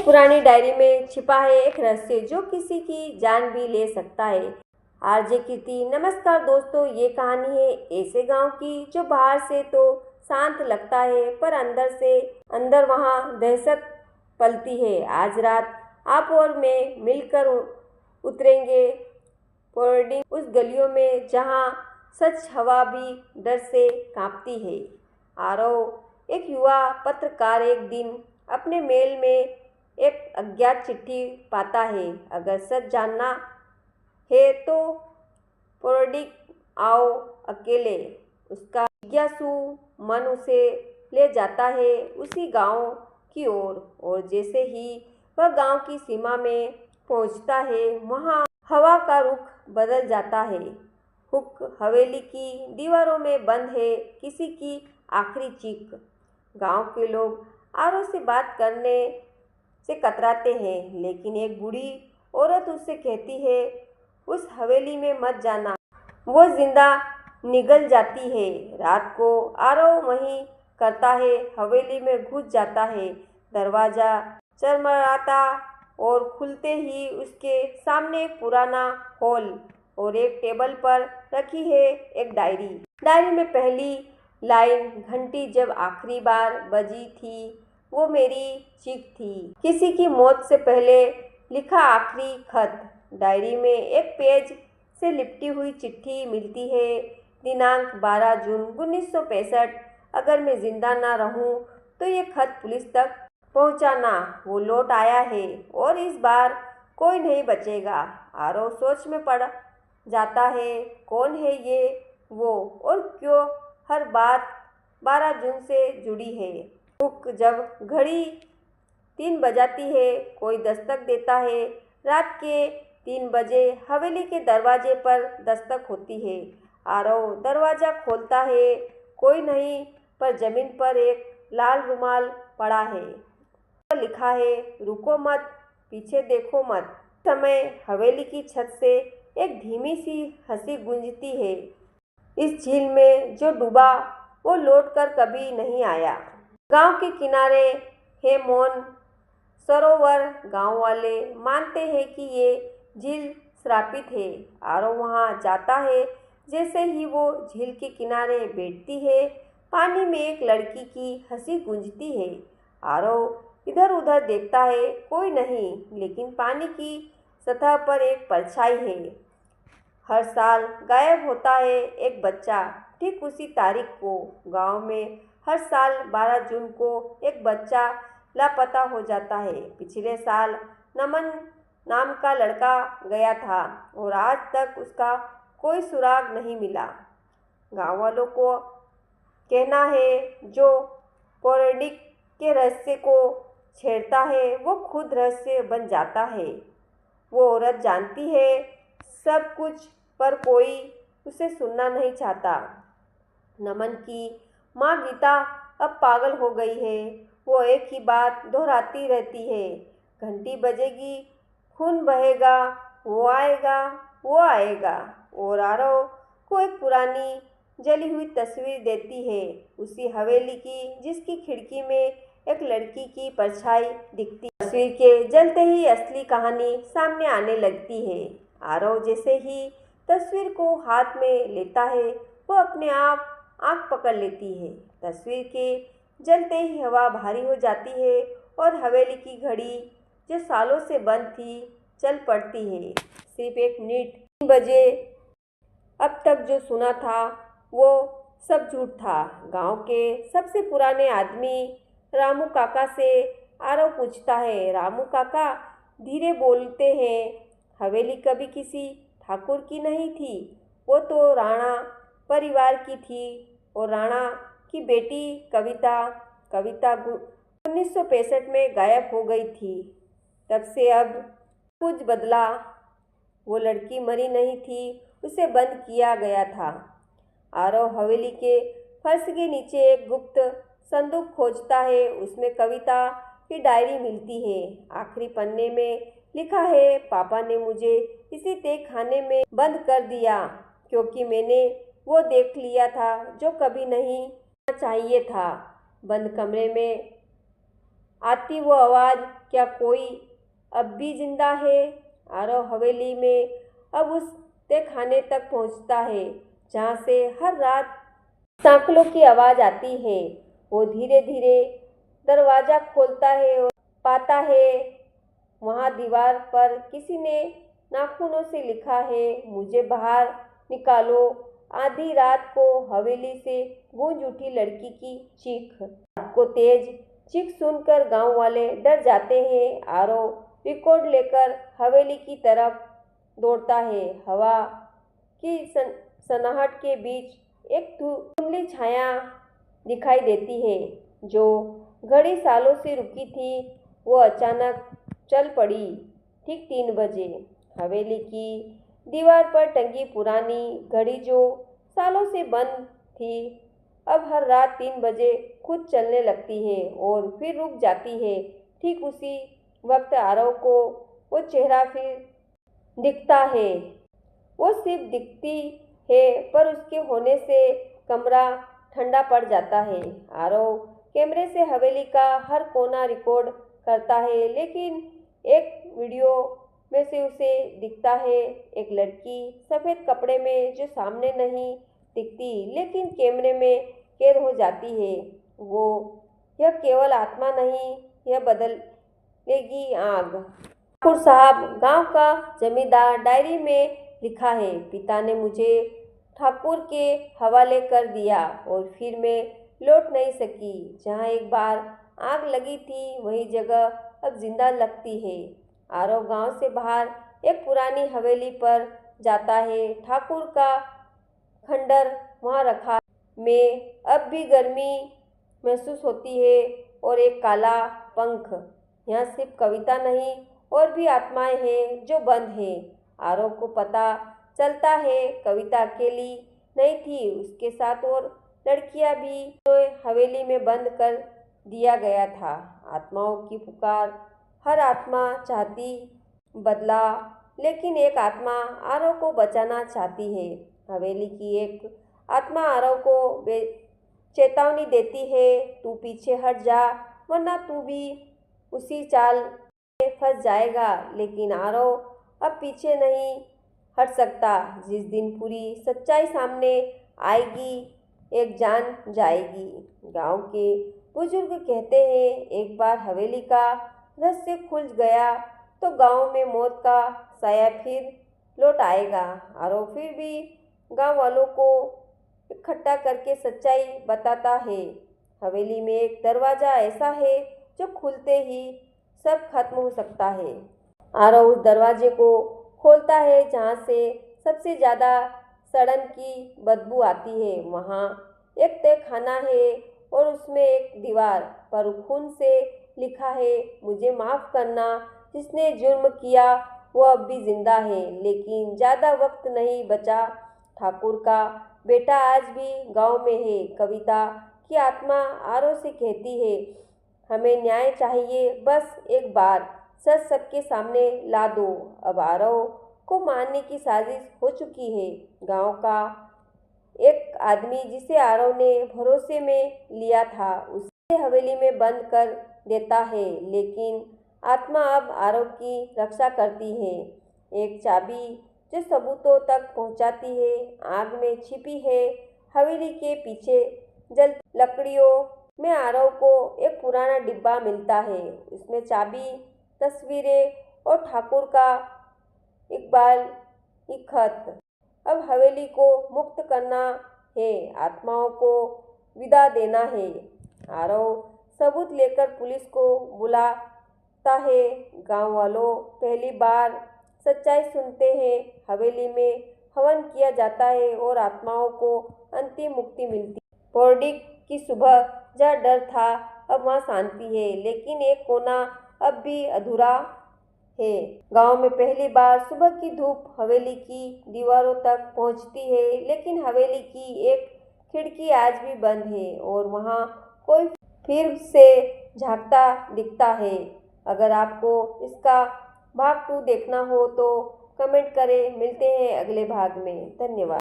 पुरानी डायरी में छिपा है एक रहस्य जो किसी की जान भी ले सकता है। आरजे कीर्ति। नमस्कार दोस्तों, ये कहानी है ऐसे गांव की जो बाहर से तो शांत लगता है पर अंदर वहाँ दहशत पलती है। आज रात आप और मैं मिलकर उतरेंगे पोर्डिंग उस गलियों में जहाँ सच हवा भी डर से कांपती है। आरव एक युवा पत्रकार एक दिन अपने मेल में एक अज्ञात चिट्ठी पाता है। अगर सच जानना है तो पोर्डिंग आओ अकेले। उसका जिज्ञासु मन उसे ले जाता है उसी गांव की ओर और जैसे ही वह गांव की सीमा में पहुंचता है वहां हवा का रुख बदल जाता है। हुक हवेली की दीवारों में बंद है किसी की आखिरी चीख। गांव के लोग आरव से बात करने से कतराते हैं, लेकिन एक बूढ़ी औरत उससे कहती है उस हवेली में मत जाना, वो जिंदा निगल जाती है। रात को आरव वहीं करता है, हवेली में घुस जाता है। दरवाजा चरमराता और खुलते ही उसके सामने एक पुराना हॉल और एक टेबल पर रखी है एक डायरी। डायरी में पहली लाइन, घंटी जब आखिरी बार बजी थी वो मेरी चीख थी। किसी की मौत से पहले लिखा आखिरी खत। डायरी में एक पेज से लिपटी हुई चिट्ठी मिलती है। दिनांक 12 जून 1965। अगर मैं जिंदा ना रहूं तो ये खत पुलिस तक पहुंचाना। वो लौट आया है और इस बार कोई नहीं बचेगा। आरव सोच में पड़ जाता है, कौन है ये वो और क्यों हर बात 12 जून से जुड़ी है। हुक जब घड़ी 3 बजाती है कोई दस्तक देता है। रात के 3 बजे हवेली के दरवाजे पर दस्तक होती है। आरव दरवाज़ा खोलता है, कोई नहीं पर जमीन पर एक लाल रुमाल पड़ा है। लिखा है रुको मत, पीछे देखो मत। समय हवेली की छत से एक धीमी सी हंसी गूंजती है। इस झील में जो डूबा वो लौटकर कभी नहीं आया। गांव के किनारे है मौन सरोवर। गांव वाले मानते हैं कि ये झील श्रापित है। आरव वहां जाता है। जैसे ही वो झील के किनारे बैठती है पानी में एक लड़की की हंसी गूंजती है। आरव इधर उधर देखता है, कोई नहीं, लेकिन पानी की सतह पर एक परछाई है। हर साल गायब होता है एक बच्चा ठीक उसी तारीख को। गांव में हर साल 12 जून को एक बच्चा लापता हो जाता है। पिछले साल नमन नाम का लड़का गया था और आज तक उसका कोई सुराग नहीं मिला। गांव वालों को कहना है जो पोर्डिंग के रहस्य को छेड़ता है वो खुद रहस्य बन जाता है। वो औरत जानती है सब कुछ पर कोई उसे सुनना नहीं चाहता। नमन की माँ गीता अब पागल हो गई है। वो एक ही बात दोहराती रहती है, घंटी बजेगी, खून बहेगा, वो आएगा, वो आएगा। और आरव को एक पुरानी जली हुई तस्वीर देती है उसी हवेली की जिसकी खिड़की में एक लड़की की परछाई दिखती। तस्वीर के जलते ही असली कहानी सामने आने लगती है। आरव जैसे ही तस्वीर को हाथ में लेता है वो अपने आप आंख पकड़ लेती है। तस्वीर के जलते ही हवा भारी हो जाती है और हवेली की घड़ी जो सालों से बंद थी चल पड़ती है। सिर्फ 1 मिनट। 3 बजे। अब तक जो सुना था वो सब झूठ था। गांव के सबसे पुराने आदमी रामू काका से आरव पूछता है, रामू काका, धीरे बोलते हैं, हवेली कभी किसी ठाकुर की नहीं थी, वो तो राणा परिवार की थी और राणा की बेटी कविता 1965 में गायब हो गई थी। तब से अब कुछ बदला। वो लड़की मरी नहीं थी, उसे बंद किया गया था। आरव हवेली के फर्श के नीचे एक गुप्त संदूक खोजता है। उसमें कविता की डायरी मिलती है। आखिरी पन्ने में लिखा है, पापा ने मुझे इसी तहखाने में बंद कर दिया क्योंकि मैंने वो देख लिया था जो कभी नहीं चाहिए था। बंद कमरे में आती वो आवाज़, क्या कोई अब भी जिंदा है? आरव हवेली में अब उस खाने तक पहुंचता है जहां से हर रात सांकलों की आवाज़ आती है। वो धीरे धीरे दरवाज़ा खोलता है और पाता है वहाँ दीवार पर किसी ने नाखूनों से लिखा है, मुझे बाहर निकालो। आधी रात को हवेली से गूंज उठी लड़की की चीख। रात को तेज चीख सुनकर गांव वाले डर जाते हैं। आरव रिकॉर्ड लेकर हवेली की तरफ दौड़ता है। हवा की सन्नाहट के बीच एक धुंधली छाया दिखाई देती है जो घड़ी सालों से रुकी थी। वो अचानक चल पड़ी। ठीक 3 बजे हवेली की दीवार पर टंगी पुरानी घड़ी जो सालों से बंद थी अब हर रात 3 बजे खुद चलने लगती है और फिर रुक जाती है। ठीक उसी वक्त आरव को वो चेहरा फिर दिखता है। वो सिर्फ दिखती है पर उसके होने से कमरा ठंडा पड़ जाता है। आरव कैमरे से हवेली का हर कोना रिकॉर्ड करता है लेकिन एक वीडियो में से उसे दिखता है एक लड़की सफ़ेद कपड़े में जो सामने नहीं दिखती लेकिन कैमरे में कैद हो जाती है। वो यह केवल आत्मा नहीं, यह बदलेगी आग। ठाकुर साहब गांव का जमींदार डायरी में लिखा है, पिता ने मुझे ठाकुर के हवाले कर दिया और फिर मैं लौट नहीं सकी। जहाँ एक बार आग लगी थी वही जगह अब जिंदा लगती है। आरव गांव से बाहर एक पुरानी हवेली पर जाता है। ठाकुर का खंडर वहाँ रखा में अब भी गर्मी महसूस होती है और एक काला पंख। यहाँ सिर्फ कविता नहीं और भी आत्माएं हैं जो बंद हैं। आरव को पता चलता है कविता अकेली नहीं थी, उसके साथ और लड़कियां भी जो हवेली में बंद कर दिया गया था। आत्माओं की पुकार, हर आत्मा चाहती बदला लेकिन एक आत्मा आरव को बचाना चाहती है। हवेली की एक आत्मा आरव को चेतावनी देती है, तू पीछे हट जा वरना तू भी उसी चाल में फंस जाएगा। लेकिन आरव अब पीछे नहीं हट सकता। जिस दिन पूरी सच्चाई सामने आएगी एक जान जाएगी। गांव के बुजुर्ग कहते हैं एक बार हवेली का रहस्य खुल गया तो गांव में मौत का साया फिर लौट आएगा। आरव फिर भी गांव वालों को इकट्ठा करके सच्चाई बताता है। हवेली में एक दरवाज़ा ऐसा है जो खुलते ही सब खत्म हो सकता है। आरव उस दरवाजे को खोलता है जहाँ से सबसे ज़्यादा सड़न की बदबू आती है। वहाँ एक तहखाना है और उसमें एक दीवार पर खून से लिखा है, मुझे माफ़ करना, जिसने जुर्म किया वो अब भी जिंदा है लेकिन ज़्यादा वक्त नहीं बचा। ठाकुर का बेटा आज भी गांव में है। कविता की आत्मा आरव से कहती है, हमें न्याय चाहिए, बस एक बार सच सबके सामने ला दो। अब आरव को मारने की साजिश हो चुकी है। गांव का एक आदमी जिसे आरव ने भरोसे में लिया था उसे हवेली में बंद कर देता है लेकिन आत्मा अब आरव की रक्षा करती है। एक चाबी जो सबूतों तक पहुंचाती है आग में छिपी है। हवेली के पीछे जलती लकड़ियों में आरव को एक पुराना डिब्बा मिलता है। उसमें चाबी, तस्वीरें और ठाकुर का इकबाल की खत। अब हवेली को मुक्त करना है, आत्माओं को विदा देना है। आरव सबूत लेकर पुलिस को बुलाता है। गांव वालों पहली बार सच्चाई सुनते हैं। हवेली में हवन किया जाता है और आत्माओं को अंतिम मुक्ति मिलती है। पौर्णिक की सुबह जहाँ डर था अब वहाँ शांति है लेकिन एक कोना अब भी अधूरा है। गांव में पहली बार सुबह की धूप हवेली की दीवारों तक पहुंचती है लेकिन हवेली की एक खिड़की आज भी बंद है और वहां कोई फिर से झांकता दिखता है। अगर आपको इसका भाग 2 देखना हो तो कमेंट करें। मिलते हैं अगले भाग में। धन्यवाद।